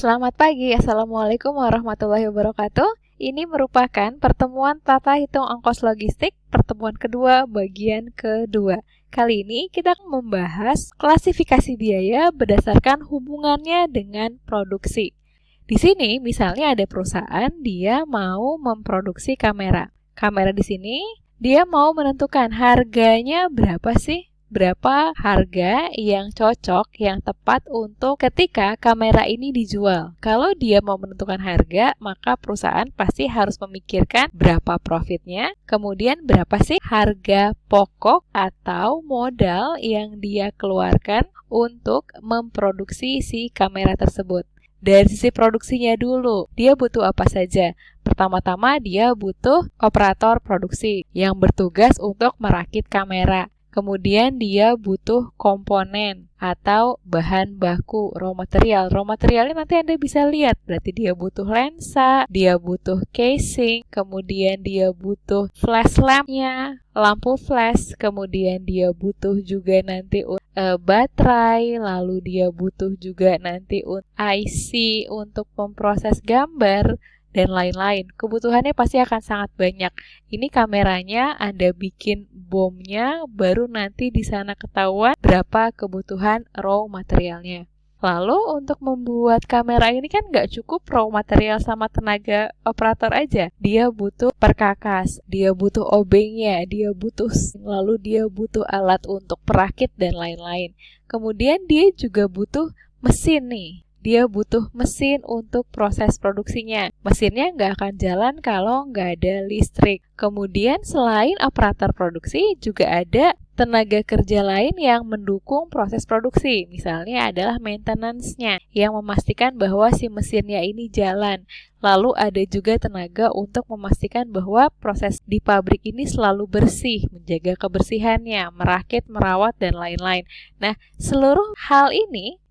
Selamat pagi, Assalamualaikum warahmatullahi wabarakatuh. Ini merupakan pertemuan tata hitung ongkos logistik, pertemuan kedua, bagian kedua. Kali ini kita akan membahas klasifikasi biaya berdasarkan hubungannya dengan produksi. Di sini misalnya ada perusahaan, dia mau memproduksi kamera. Kamera di sini, dia mau menentukan harganya berapa sih? Berapa harga yang cocok, yang tepat untuk ketika kamera ini dijual. Kalau dia mau menentukan harga, maka perusahaan pasti harus memikirkan berapa profitnya, kemudian berapa sih harga pokok atau modal yang dia keluarkan untuk memproduksi si kamera tersebut. Dari sisi produksinya dulu, dia butuh apa saja? Pertama-tama dia butuh operator produksi yang bertugas untuk merakit kamera. Kemudian dia butuh komponen atau bahan baku, raw material. Raw materialnya nanti Anda bisa lihat, berarti dia butuh lensa, dia butuh casing, kemudian dia butuh flash lampnya, lampu flash, kemudian dia butuh juga nanti baterai, lalu dia butuh juga nanti IC untuk memproses gambar, dan lain-lain. Kebutuhannya pasti akan sangat banyak. Ini kameranya Anda bikin bomnya, baru nanti di sana ketahuan berapa kebutuhan raw materialnya. Lalu untuk membuat kamera ini kan nggak cukup raw material sama tenaga operator aja. Dia butuh perkakas, dia butuh obengnya, dia butuh lalu dia butuh alat untuk perakit dan lain-lain. Kemudian dia juga butuh mesin nih. Dia butuh mesin untuk proses produksinya. Mesinnya nggak akan jalan kalau nggak ada listrik. Kemudian selain operator produksi, juga ada tenaga kerja lain yang mendukung proses produksi. Misalnya adalah maintenance-nya, yang memastikan bahwa si mesinnya ini jalan. Lalu ada juga tenaga untuk memastikan bahwa proses di pabrik ini selalu bersih, menjaga kebersihannya, merakit, merawat, dan lain-lain. Nah, seluruh hal ini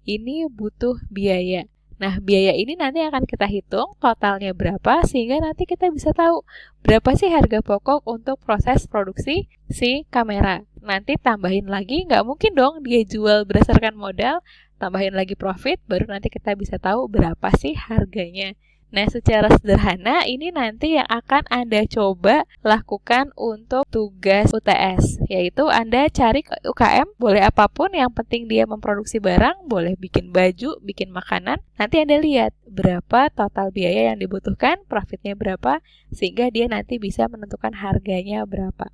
butuh biaya. Nah, biaya ini nanti akan kita hitung totalnya berapa, sehingga nanti kita bisa tahu berapa sih harga pokok untuk proses produksi si kamera. Nanti tambahin lagi, nggak mungkin dong dia jual berdasarkan modal, tambahin lagi profit, baru nanti kita bisa tahu berapa sih harganya. Nah, secara sederhana ini nanti yang akan Anda coba lakukan untuk tugas UTS, yaitu Anda cari ke UKM, boleh apapun, yang penting dia memproduksi barang, boleh bikin baju, bikin makanan. Nanti Anda lihat berapa total biaya yang dibutuhkan, profitnya berapa, sehingga dia nanti bisa menentukan harganya berapa.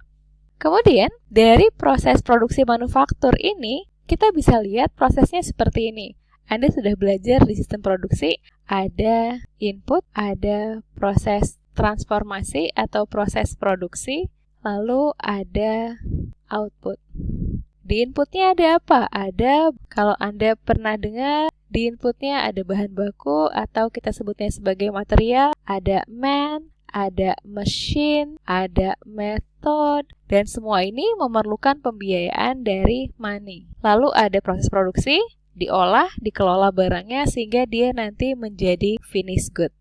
Kemudian, dari proses produksi manufaktur ini, kita bisa lihat prosesnya seperti ini. Anda sudah belajar di sistem produksi, ada input, ada proses transformasi atau proses produksi, lalu ada output. Di inputnya ada apa? Ada, kalau Anda pernah dengar, di inputnya ada bahan baku atau kita sebutnya sebagai material, ada man, ada machine, ada method, dan semua ini memerlukan pembiayaan dari money. Lalu ada proses produksi, diolah, dikelola barangnya sehingga dia nanti menjadi finished good.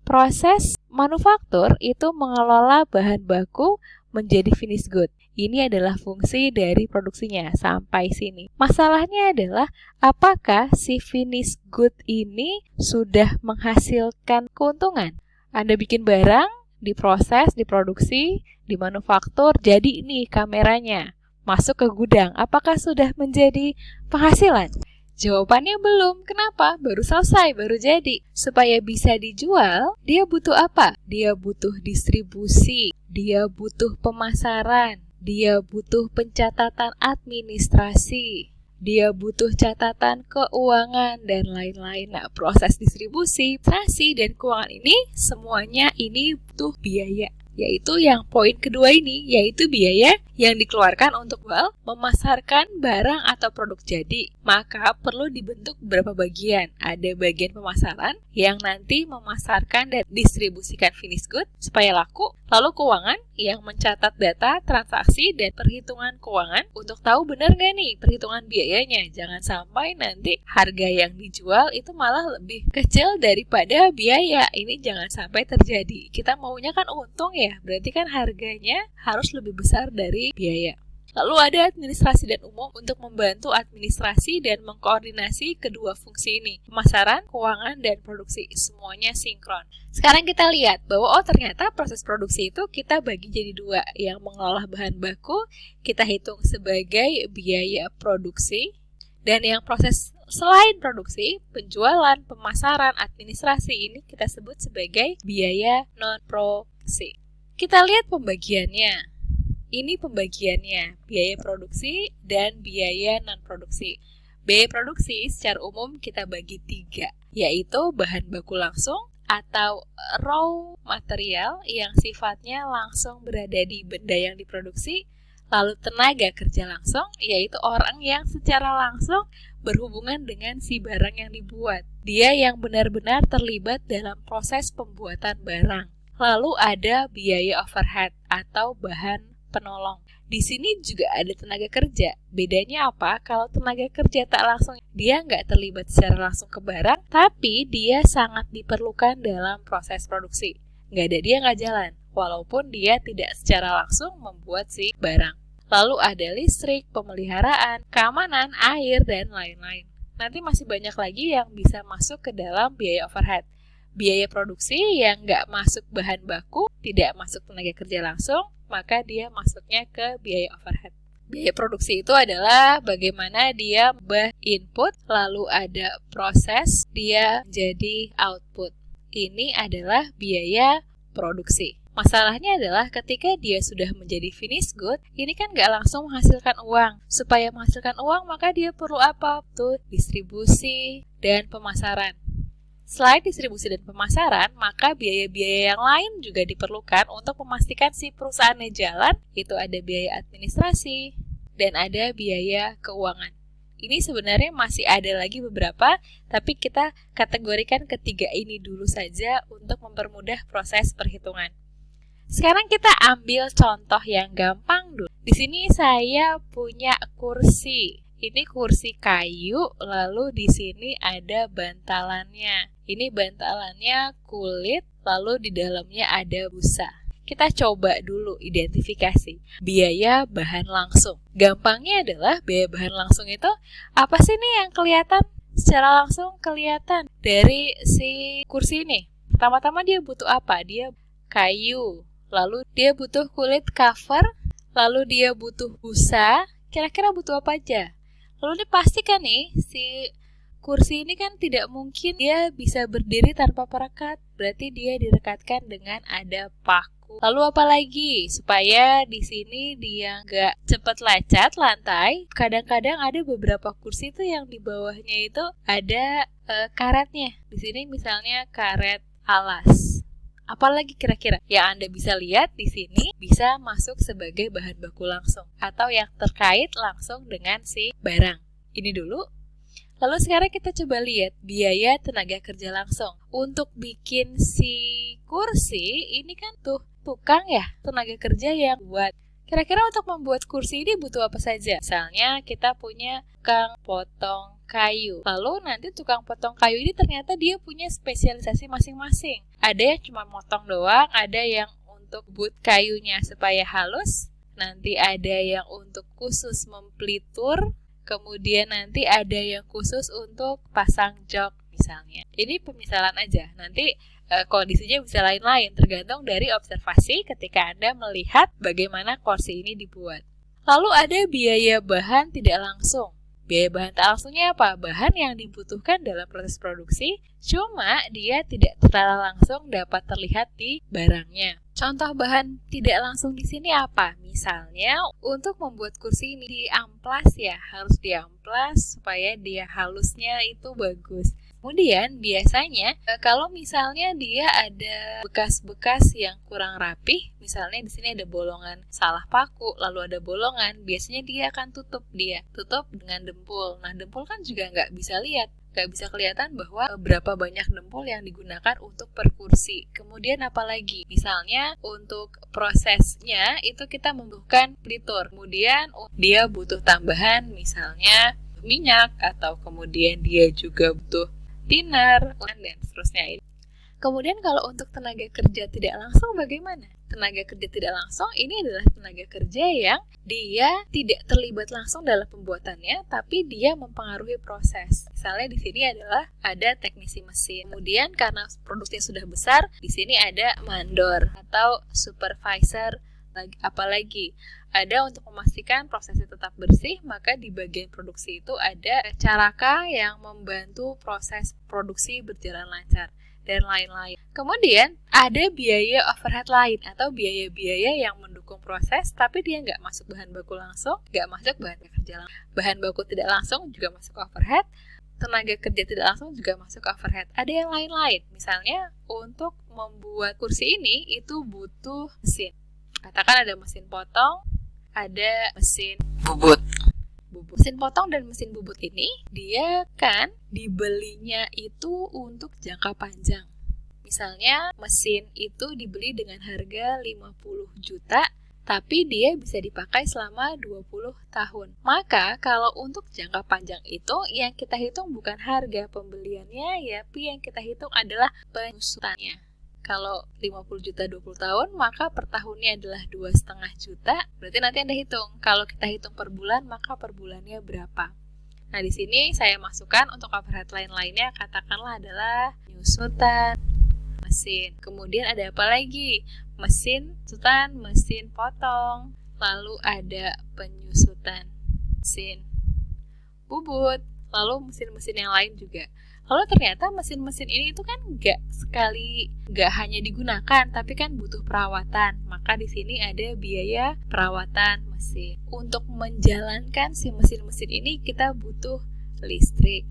Proses manufaktur itu mengelola bahan baku menjadi finished good. Ini adalah fungsi dari produksinya sampai sini. Masalahnya adalah apakah si finished good ini sudah menghasilkan keuntungan? Anda bikin barang, diproses, diproduksi, dimanufaktur, jadi ini kameranya masuk ke gudang. Apakah sudah menjadi penghasilan? Jawabannya belum. Kenapa? Baru selesai, baru jadi. Supaya bisa dijual, dia butuh apa? Dia butuh distribusi, dia butuh pemasaran, dia butuh pencatatan administrasi, dia butuh catatan keuangan, dan lain-lain. Nah, proses distribusi, transaksi, dan keuangan ini, semuanya ini butuh biaya. Yaitu yang poin kedua ini, yaitu biaya yang dikeluarkan untuk memasarkan barang atau produk jadi. Maka perlu dibentuk beberapa bagian. Ada bagian pemasaran yang nanti memasarkan dan distribusikan finished good supaya laku. Lalu keuangan yang mencatat data, transaksi, dan perhitungan keuangan untuk tahu benar nggak nih perhitungan biayanya. Jangan sampai nanti harga yang dijual itu malah lebih kecil daripada biaya. Ini jangan sampai terjadi. Kita maunya kan untung ya, berarti kan harganya harus lebih besar dari biaya. Lalu ada administrasi dan umum untuk membantu administrasi dan mengkoordinasi kedua fungsi ini. Pemasaran, keuangan, dan produksi, semuanya sinkron. Sekarang kita lihat bahwa ternyata proses produksi itu kita bagi jadi dua. Yang mengolah bahan baku kita hitung sebagai biaya produksi, dan yang proses selain produksi, penjualan, pemasaran, administrasi ini kita sebut sebagai biaya non-produksi. Kita lihat pembagiannya. Ini pembagiannya, biaya produksi dan biaya non-produksi. Biaya produksi secara umum kita bagi 3, yaitu bahan baku langsung atau raw material yang sifatnya langsung berada di benda yang diproduksi, lalu tenaga kerja langsung, yaitu orang yang secara langsung berhubungan dengan si barang yang dibuat. Dia yang benar-benar terlibat dalam proses pembuatan barang. Lalu ada biaya overhead atau bahan penolong. Di sini juga ada tenaga kerja. Bedanya apa? Kalau tenaga kerja tak langsung, dia nggak terlibat secara langsung ke barang, tapi dia sangat diperlukan dalam proses produksi. Nggak ada dia nggak jalan, walaupun dia tidak secara langsung membuat si barang. Lalu ada listrik, pemeliharaan, keamanan, air, dan lain-lain. Nanti masih banyak lagi yang bisa masuk ke dalam biaya overhead. Biaya produksi yang nggak masuk bahan baku, tidak masuk tenaga kerja langsung, maka dia masuknya ke biaya overhead. Biaya produksi itu adalah bagaimana dia mengubah input, lalu ada proses, dia jadi output. Ini adalah biaya produksi. Masalahnya adalah ketika dia sudah menjadi finished good, ini kan nggak langsung menghasilkan uang. Supaya menghasilkan uang, maka dia perlu apa? Tuh, distribusi dan pemasaran. Selain distribusi dan pemasaran, maka biaya-biaya yang lain juga diperlukan untuk memastikan si perusahaannya jalan. Itu ada biaya administrasi dan ada biaya keuangan. Ini sebenarnya masih ada lagi beberapa, tapi kita kategorikan ketiga ini dulu saja untuk mempermudah proses perhitungan. Sekarang kita ambil contoh yang gampang dulu. Di sini saya punya kursi. Ini kursi kayu, lalu di sini ada bantalannya. Ini bantalannya kulit, lalu di dalamnya ada busa. Kita coba dulu identifikasi biaya bahan langsung. Gampangnya adalah biaya bahan langsung itu apa sih nih yang kelihatan? Secara langsung kelihatan dari si kursi ini. Pertama-tama dia butuh apa? Dia kayu, lalu dia butuh kulit cover, lalu dia butuh busa. Kira-kira butuh apa aja? Lalu dipastikan nih, si kursi ini kan tidak mungkin dia bisa berdiri tanpa perekat. Berarti dia direkatkan dengan ada paku. Lalu apa lagi? Supaya di sini dia nggak cepat lecet lantai. Kadang-kadang ada beberapa kursi itu yang di bawahnya itu ada karetnya. Di sini misalnya karet alas. Apalagi kira-kira yang Anda bisa lihat di sini bisa masuk sebagai bahan baku langsung atau yang terkait langsung dengan si barang. Ini dulu. Lalu sekarang kita coba lihat biaya tenaga kerja langsung. Untuk bikin si kursi ini kan tuh tukang ya, tenaga kerja yang buat. Kira-kira untuk membuat kursi ini butuh apa saja? Misalnya kita punya tukang potong kayu. Lalu nanti tukang potong kayu ini ternyata dia punya spesialisasi masing-masing. Ada yang cuma motong doang, ada yang untuk buat kayunya supaya halus, nanti ada yang untuk khusus mempelitur, kemudian nanti ada yang khusus untuk pasang jok misalnya. Ini pemisalan aja. Nanti kondisinya bisa lain-lain tergantung dari observasi ketika Anda melihat bagaimana kursi ini dibuat. Lalu ada biaya bahan tidak langsung. Biaya bahan tak langsungnya apa? Bahan yang dibutuhkan dalam proses produksi, cuma dia tidak secara langsung dapat terlihat di barangnya. Contoh bahan tidak langsung di sini apa? Misalnya untuk membuat kursi ini diamplas ya, harus diamplas supaya dia halusnya itu bagus. Kemudian biasanya kalau misalnya dia ada bekas-bekas yang kurang rapih, misalnya di sini ada bolongan salah paku, lalu ada bolongan, biasanya dia akan tutup dengan dempul. Nah, dempul kan juga nggak bisa lihat, nggak bisa kelihatan bahwa berapa banyak dempul yang digunakan untuk per kursi. Kemudian apalagi, misalnya untuk prosesnya itu kita membutuhkan pelitur. Kemudian dia butuh tambahan, misalnya minyak, atau kemudian dia juga butuh thinner, dan seterusnya. Kemudian kalau untuk tenaga kerja tidak langsung bagaimana? Tenaga kerja tidak langsung ini adalah tenaga kerja yang dia tidak terlibat langsung dalam pembuatannya, tapi dia mempengaruhi proses. Misalnya di sini adalah ada teknisi mesin. Kemudian karena produksinya sudah besar, di sini ada mandor atau supervisor. Apalagi ada untuk memastikan prosesnya tetap bersih, maka di bagian produksi itu ada caraka yang membantu proses produksi berjalan lancar dan lain-lain. Kemudian ada biaya overhead lain atau biaya-biaya yang mendukung proses, tapi dia nggak masuk bahan baku langsung, nggak masuk bahan kerja langsung. Bahan baku tidak langsung juga masuk overhead, tenaga kerja tidak langsung juga masuk overhead. Ada yang lain-lain, misalnya untuk membuat kursi ini itu butuh mesin. Katakan ada mesin potong, ada mesin bubut. Mesin potong dan mesin bubut ini dia kan dibelinya itu untuk jangka panjang. Misalnya mesin itu dibeli dengan harga 50 juta, tapi dia bisa dipakai selama 20 tahun. Maka kalau untuk jangka panjang itu yang kita hitung bukan harga pembeliannya, tapi yang kita hitung adalah penyusutannya. Kalau 50 juta 20 tahun, maka per tahunnya adalah 2,5 juta. Berarti nanti Anda hitung. Kalau kita hitung per bulan, maka per bulannya berapa. Nah, di sini saya masukkan untuk overhead lain-lainnya, katakanlah adalah penyusutan mesin. Kemudian ada apa lagi? Mesin susutan, mesin potong. Lalu ada penyusutan mesin bubut. Lalu mesin-mesin yang lain juga. Lalu ternyata mesin-mesin ini itu kan nggak hanya digunakan, tapi kan butuh perawatan. Maka di sini ada biaya perawatan mesin. Untuk menjalankan si mesin-mesin ini kita butuh listrik.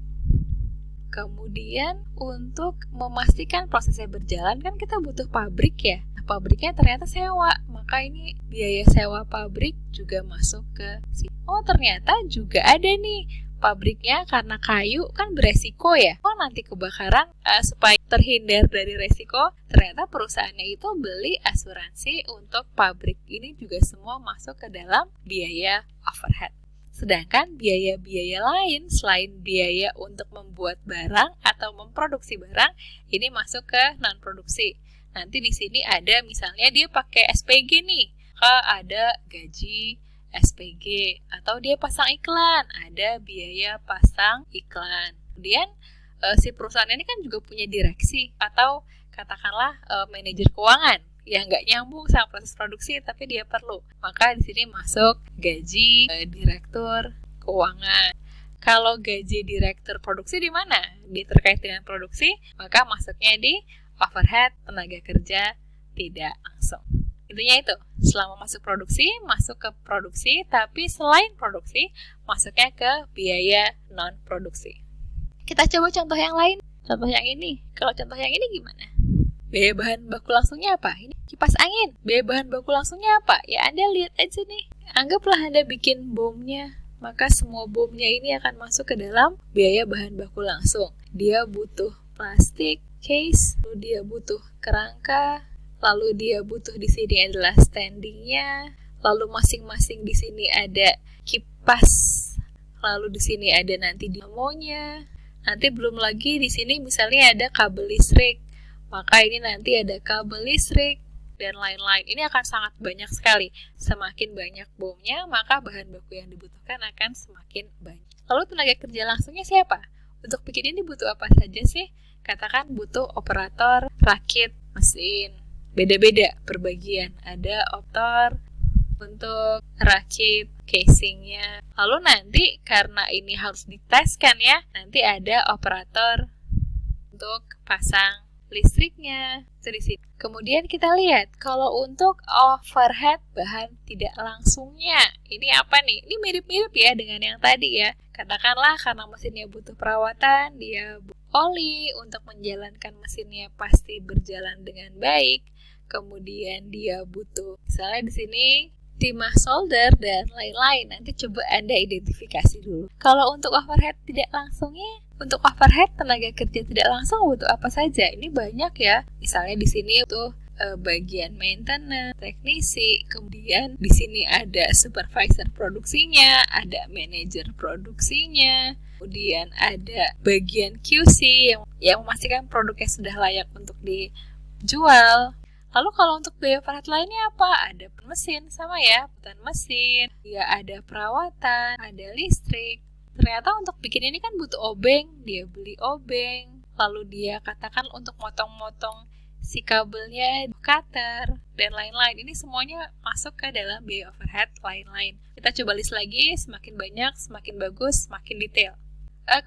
Kemudian untuk memastikan prosesnya berjalan kan kita butuh pabrik ya. Nah, pabriknya ternyata sewa, maka ini biaya sewa pabrik juga masuk ke sini. Oh, ternyata juga ada nih pabriknya karena kayu kan beresiko ya. Oh, nanti kebakaran, supaya terhindar dari resiko, ternyata perusahaannya itu beli asuransi untuk pabrik. Ini juga semua masuk ke dalam biaya overhead. Sedangkan biaya-biaya lain selain biaya untuk membuat barang atau memproduksi barang, ini masuk ke non-produksi. Nanti di sini ada misalnya dia pakai SPG nih, ada gaji SPG, atau dia pasang iklan, ada biaya pasang iklan. Kemudian si perusahaan ini kan juga punya direksi atau katakanlah manajer keuangan yang nggak nyambung sama proses produksi tapi dia perlu. Maka di sini masuk gaji direktur keuangan. Kalau gaji direktur produksi di mana? Dia terkait dengan produksi, maka masuknya di overhead tenaga kerja tidak langsung. Intinya itu, selama masuk produksi, masuk ke produksi, tapi selain produksi, masuknya ke biaya non-produksi. Kita coba contoh yang lain. Contoh yang ini. Kalau contoh yang ini gimana? Biaya bahan baku langsungnya apa? Ini kipas angin. Biaya bahan baku langsungnya apa? Ya Anda lihat aja nih. Anggaplah Anda bikin bomnya, maka semua bomnya ini akan masuk ke dalam biaya bahan baku langsung. Dia butuh plastik, case, lalu dia butuh kerangka, lalu dia butuh di sini adalah standingnya, lalu masing-masing di sini ada kipas, lalu di sini ada nanti dinamonya, nanti belum lagi di sini misalnya ada kabel listrik, maka ini nanti ada kabel listrik dan lain-lain. Ini akan sangat banyak sekali. Semakin banyak bomnya, maka bahan baku yang dibutuhkan akan semakin banyak. Lalu tenaga kerja langsungnya siapa? Untuk bikin ini butuh apa saja sih? Katakan butuh operator rakit mesin. Beda-beda per bagian. Ada operator untuk rakit casingnya. Lalu nanti karena ini harus diteskan ya, nanti ada operator untuk pasang listriknya. Kemudian kita lihat kalau untuk overhead bahan tidak langsungnya, ini apa nih? Ini mirip-mirip ya dengan yang tadi ya. Katakanlah karena mesinnya butuh perawatan, dia butuh oli untuk menjalankan mesinnya pasti berjalan dengan baik. Kemudian dia butuh, misalnya di sini timah solder dan lain-lain. Nanti coba Anda identifikasi dulu. Kalau untuk overhead tidak langsungnya, untuk overhead tenaga kerja tidak langsung butuh apa saja? Ini banyak ya. Misalnya di sini butuh bagian maintenance, teknisi, kemudian di sini ada supervisor produksinya, ada manajer produksinya, kemudian ada bagian QC yang memastikan produknya sudah layak untuk dijual. Lalu kalau untuk biaya overhead lainnya apa? Ada mesin, sama ya, peran mesin, ya ada perawatan, ada listrik. Ternyata untuk bikin ini kan butuh obeng, dia beli obeng, lalu dia katakan untuk motong-motong si kabelnya, cutter, dan lain-lain. Ini semuanya masuk ke dalam biaya overhead lain-lain. Kita coba list lagi, semakin banyak, semakin bagus, semakin detail.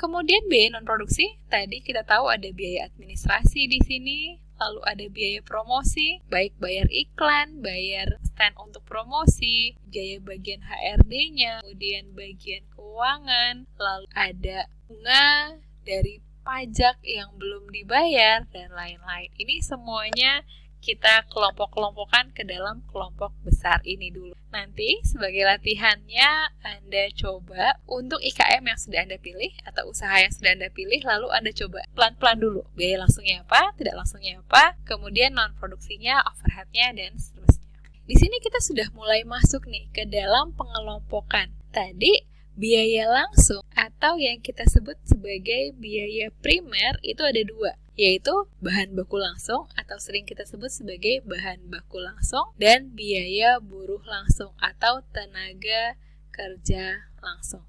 Kemudian biaya non-produksi, tadi kita tahu ada biaya administrasi di sini, lalu ada biaya promosi, baik bayar iklan, bayar stand untuk promosi, biaya bagian HRD-nya, kemudian bagian keuangan, lalu ada bunga dari pajak yang belum dibayar, dan lain-lain. Ini semuanya kita kelompok-kelompokkan ke dalam kelompok besar ini dulu. Nanti sebagai latihannya Anda coba untuk IKM yang sudah Anda pilih atau usaha yang sudah Anda pilih, lalu Anda coba pelan-pelan dulu. Biaya langsungnya apa, tidak langsungnya apa, kemudian non-produksinya, overhead-nya, dan seterusnya. Di sini kita sudah mulai masuk nih ke dalam pengelompokan. Tadi biaya langsung atau yang kita sebut sebagai biaya primer itu ada dua, yaitu bahan baku langsung atau sering kita sebut sebagai bahan baku langsung, dan biaya buruh langsung atau tenaga kerja langsung.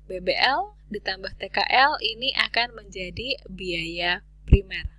BBL ditambah TKL ini akan menjadi biaya primer.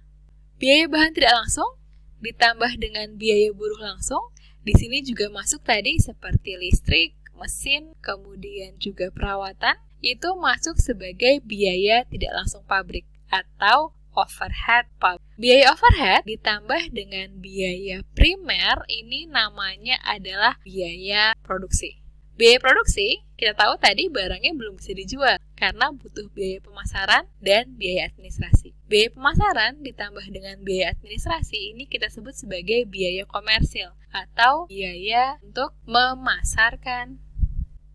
Biaya bahan tidak langsung ditambah dengan biaya buruh langsung, di sini juga masuk tadi seperti listrik, mesin, kemudian juga perawatan, itu masuk sebagai biaya tidak langsung pabrik atau overhead pabrik. Biaya overhead ditambah dengan biaya primer, ini namanya adalah biaya produksi. Biaya produksi, kita tahu tadi barangnya belum bisa dijual karena butuh biaya pemasaran dan biaya administrasi. Biaya pemasaran ditambah dengan biaya administrasi ini kita sebut sebagai biaya komersil atau biaya untuk memasarkan.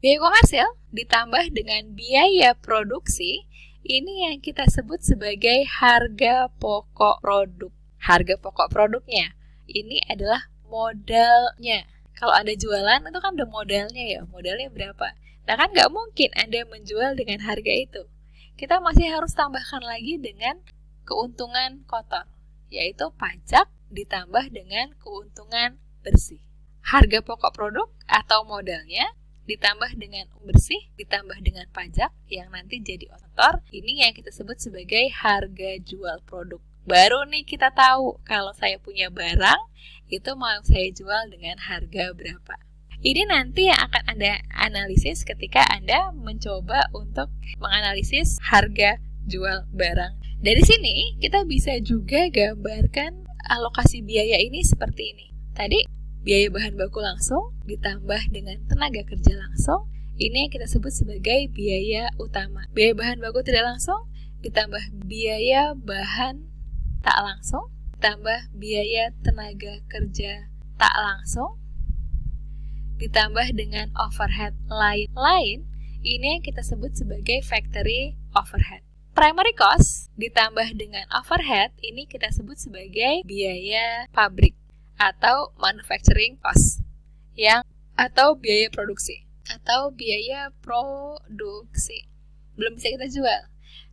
Biaya komersil ditambah dengan biaya produksi, ini yang kita sebut sebagai harga pokok produk. Harga pokok produknya, ini adalah modalnya. Kalau Anda jualan, itu kan udah modalnya ya, modalnya berapa? Nah kan nggak mungkin Anda menjual dengan harga itu. Kita masih harus tambahkan lagi dengan keuntungan kotor, yaitu pajak ditambah dengan keuntungan bersih. Harga pokok produk atau modalnya ditambah dengan bersih, ditambah dengan pajak yang nanti jadi kotor, ini yang kita sebut sebagai harga jual produk. Baru nih kita tahu kalau saya punya barang, itu mau saya jual dengan harga berapa. Ini nanti yang akan Anda analisis ketika Anda mencoba untuk menganalisis harga jual barang. Dari sini kita bisa juga gambarkan alokasi biaya ini seperti ini. Tadi biaya bahan baku langsung ditambah dengan tenaga kerja langsung, ini yang kita sebut sebagai biaya utama. Biaya bahan baku tidak langsung ditambah biaya bahan tak langsung, ditambah biaya tenaga kerja tak langsung, ditambah dengan overhead lain-lain, ini yang kita sebut sebagai factory overhead. Primary cost ditambah dengan overhead, ini kita sebut sebagai biaya pabrik atau manufacturing cost, atau biaya produksi, atau biaya produksi. Belum bisa kita jual.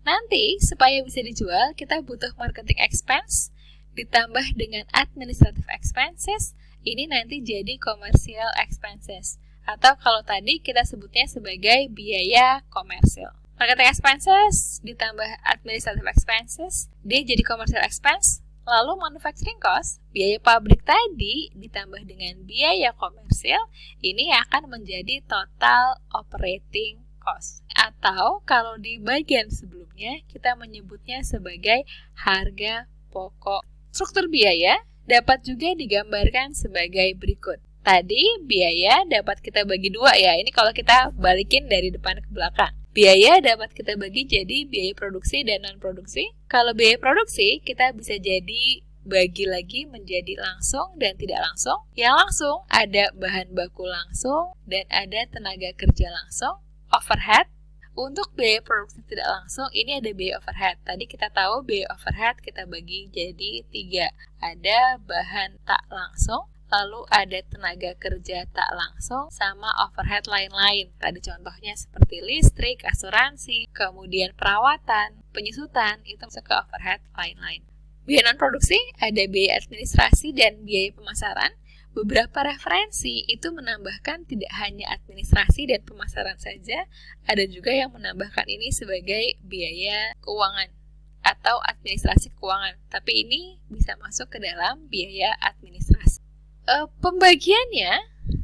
Nanti, supaya bisa dijual, kita butuh marketing expense, ditambah dengan administrative expenses, ini nanti jadi commercial expenses. Atau kalau tadi kita sebutnya sebagai biaya komersil. Marketing expenses ditambah administrative expenses, dia jadi commercial expense. Lalu manufacturing cost, biaya pabrik tadi ditambah dengan biaya komersil, ini akan menjadi total operating cost. Atau kalau di bagian sebelumnya kita menyebutnya sebagai harga pokok. Struktur biaya dapat juga digambarkan sebagai berikut. Tadi biaya dapat kita bagi dua ya, ini kalau kita balikin dari depan ke belakang. Biaya dapat kita bagi jadi biaya produksi dan non-produksi. Kalau biaya produksi kita bisa jadi bagi lagi menjadi langsung dan tidak langsung. Yang langsung ada bahan baku langsung dan ada tenaga kerja langsung. Overhead, untuk biaya produksi tidak langsung ini ada biaya overhead. Tadi kita tahu biaya overhead kita bagi jadi 3. Ada bahan tak langsung, lalu ada tenaga kerja tak langsung, sama overhead lain-lain. Tadi contohnya seperti listrik, asuransi, kemudian perawatan, penyusutan, itu masuk ke overhead lain-lain. Biaya non-produksi, ada biaya administrasi dan biaya pemasaran. Beberapa referensi itu menambahkan tidak hanya administrasi dan pemasaran saja, ada juga yang menambahkan ini sebagai biaya keuangan atau administrasi keuangan, tapi ini bisa masuk ke dalam biaya administrasi. Pembagiannya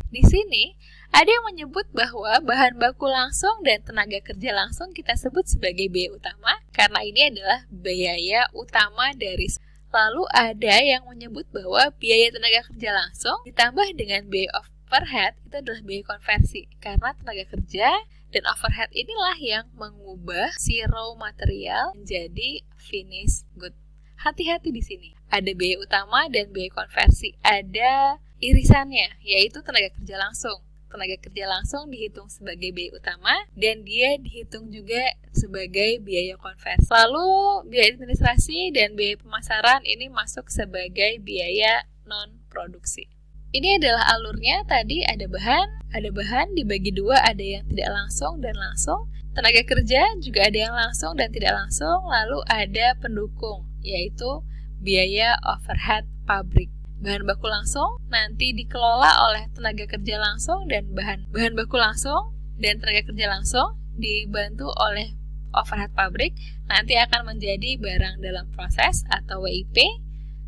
di sini ada yang menyebut bahwa bahan baku langsung dan tenaga kerja langsung kita sebut sebagai biaya utama karena ini adalah biaya utama dari. Lalu ada yang menyebut bahwa biaya tenaga kerja langsung ditambah dengan biaya overhead itu adalah biaya konversi karena tenaga kerja dan overhead inilah yang mengubah si raw material menjadi finished good. Hati-hati di sini. Ada biaya utama dan biaya konversi. Ada irisannya, yaitu tenaga kerja langsung. Tenaga kerja langsung dihitung sebagai biaya utama dan dia dihitung juga sebagai biaya konversi. Lalu biaya administrasi dan biaya pemasaran ini masuk sebagai biaya non-produksi. Ini adalah alurnya, tadi ada bahan dibagi dua, ada yang tidak langsung dan langsung. Tenaga kerja juga ada yang langsung dan tidak langsung, lalu ada pendukung, yaitu biaya overhead pabrik. Bahan baku langsung nanti dikelola oleh tenaga kerja langsung dan bahan baku langsung dan tenaga kerja langsung dibantu oleh overhead pabrik nanti akan menjadi barang dalam proses atau WIP,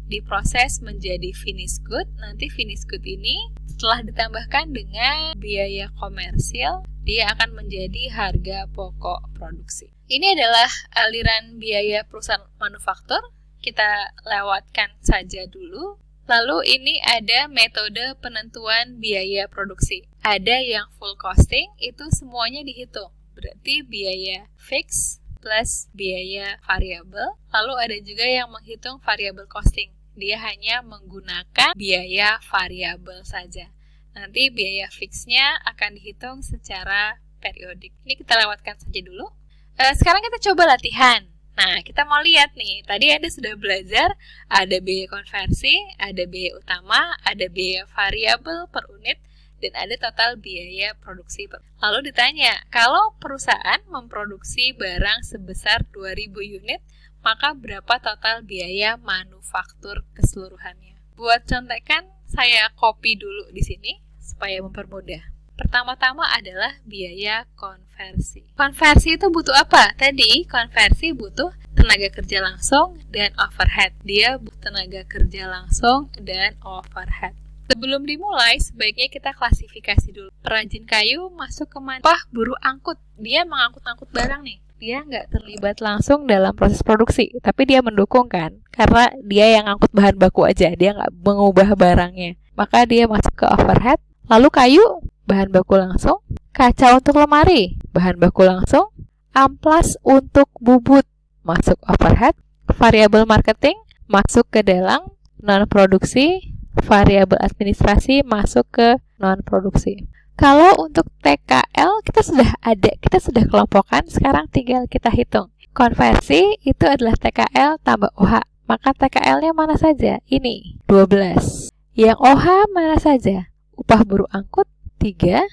diproses menjadi finished good. Nanti finished good ini setelah ditambahkan dengan biaya komersil dia akan menjadi harga pokok produksi. Ini adalah aliran biaya perusahaan manufaktur, kita lewatkan saja dulu. Lalu ini ada metode penentuan biaya produksi. Ada yang full costing, itu semuanya dihitung. Berarti biaya fix plus biaya variabel. Lalu ada juga yang menghitung variable costing. Dia hanya menggunakan biaya variabel saja. Nanti biaya fixnya akan dihitung secara periodik. Ini kita lewatkan saja dulu. Sekarang kita coba latihan. Nah, kita mau lihat nih, tadi Anda sudah belajar ada biaya konversi, ada biaya utama, ada biaya variabel per unit, dan ada total biaya produksi. Lalu ditanya, kalau perusahaan memproduksi barang sebesar 2000 unit, maka berapa total biaya manufaktur keseluruhannya? Buat contekan, saya copy dulu di sini, supaya mempermudah. Pertama-tama adalah biaya konversi. Konversi itu butuh apa? Tadi konversi butuh tenaga kerja langsung dan overhead. Dia butuh tenaga kerja langsung dan overhead. Sebelum dimulai, sebaiknya kita klasifikasi dulu. Perajin kayu masuk ke mana? Buruh angkut. Dia mengangkut-angkut barang nih. Dia nggak terlibat langsung dalam proses produksi, tapi dia mendukung kan? Karena dia yang angkut bahan baku aja, dia nggak mengubah barangnya. Maka dia masuk ke overhead. Lalu kayu, bahan baku langsung. Kaca untuk lemari, bahan baku langsung. Amplas untuk bubut, masuk overhead. Variabel marketing, masuk ke dalam non-produksi. Variabel administrasi, masuk ke non-produksi. Kalau untuk TKL, kita sudah kelompokkan, sekarang tinggal kita hitung. Konversi itu adalah TKL tambah OH. Maka TKL-nya mana saja? Ini, 12. Yang OH mana saja? Upah buruh angkut 3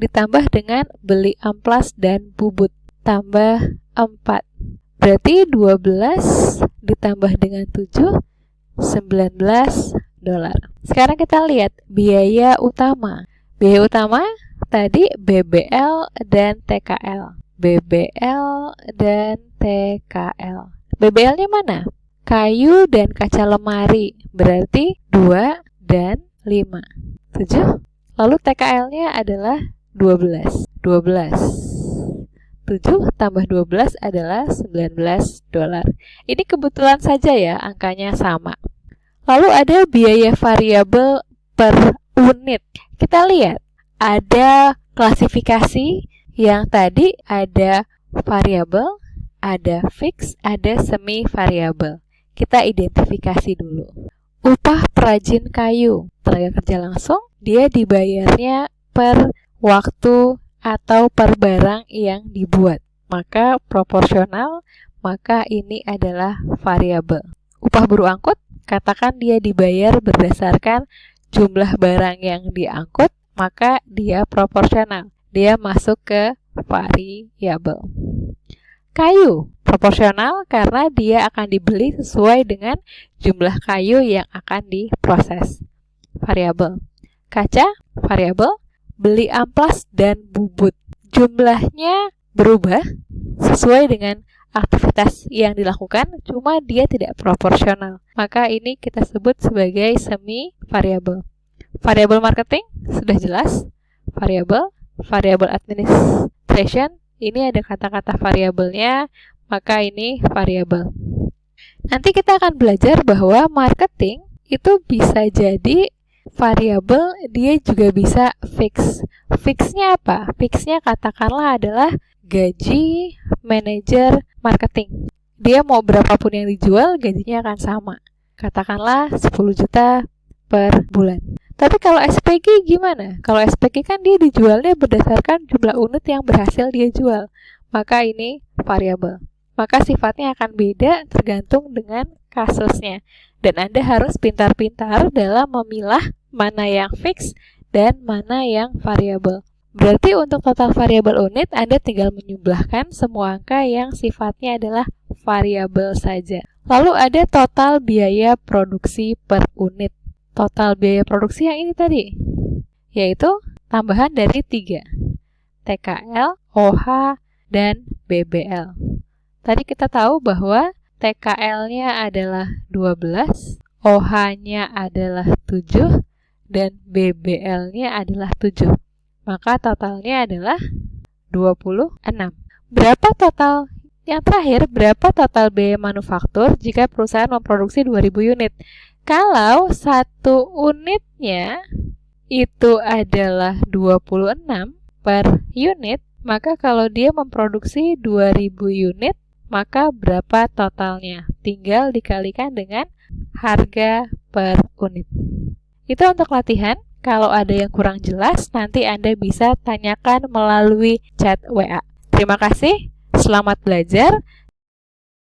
ditambah dengan beli amplas dan bubut tambah 4. Berarti 12 ditambah dengan 7 $19. Sekarang kita lihat biaya utama. Biaya utama tadi BBL dan TKL. BBL dan TKL. BBL-nya mana? Kayu dan kaca lemari. Berarti 2 dan 5. 7. Lalu TKL-nya adalah 12. 7 tambah 12 adalah $19. Ini kebetulan saja ya, angkanya sama. Lalu ada biaya variabel per unit. Kita lihat, ada klasifikasi yang tadi ada variabel, ada fix, ada semi variabel. Kita identifikasi dulu. Upah perajin kayu, tenaga kerja langsung, dia dibayarnya per waktu atau per barang yang dibuat. Maka proporsional, maka ini adalah variabel. Upah buruh angkut, katakan dia dibayar berdasarkan jumlah barang yang diangkut, maka dia proporsional. Dia masuk ke variabel. Kayu proporsional karena dia akan dibeli sesuai dengan jumlah kayu yang akan diproses. Variabel. Kaca variabel. Beli amplas dan bubut. Jumlahnya berubah sesuai dengan aktivitas yang dilakukan, cuma dia tidak proporsional. Maka ini kita sebut sebagai semi variabel. Variabel marketing sudah jelas. Variabel administration, ini ada kata-kata variabelnya, maka ini variabel. Nanti kita akan belajar bahwa marketing itu bisa jadi variabel, dia juga bisa fix. Fixnya apa? Fixnya katakanlah adalah gaji manajer marketing. Dia mau berapapun yang dijual, gajinya akan sama. Katakanlah 10 juta per bulan. Tapi kalau SPG gimana? Kalau SPG kan dia dijualnya berdasarkan jumlah unit yang berhasil dia jual. Maka ini variabel. Maka sifatnya akan beda tergantung dengan kasusnya. Dan Anda harus pintar-pintar dalam memilah mana yang fix dan mana yang variabel. Berarti untuk total variabel unit, Anda tinggal menjumlahkan semua angka yang sifatnya adalah variabel saja. Lalu ada total biaya produksi per unit. Total biaya produksi yang ini tadi, yaitu tambahan dari 3. TKL, OH, dan BBL. Tadi kita tahu bahwa TKL-nya adalah 12, OH-nya adalah 7, dan BBL-nya adalah 7. Maka totalnya adalah 26. Berapa total? Yang terakhir, berapa total biaya manufaktur jika perusahaan memproduksi 2000 unit? Kalau satu unitnya itu adalah 26 per unit, maka kalau dia memproduksi 2000 unit, maka berapa totalnya? Tinggal dikalikan dengan harga per unit. Itu untuk latihan. Kalau ada yang kurang jelas, nanti Anda bisa tanyakan melalui chat WA. Terima kasih, selamat belajar.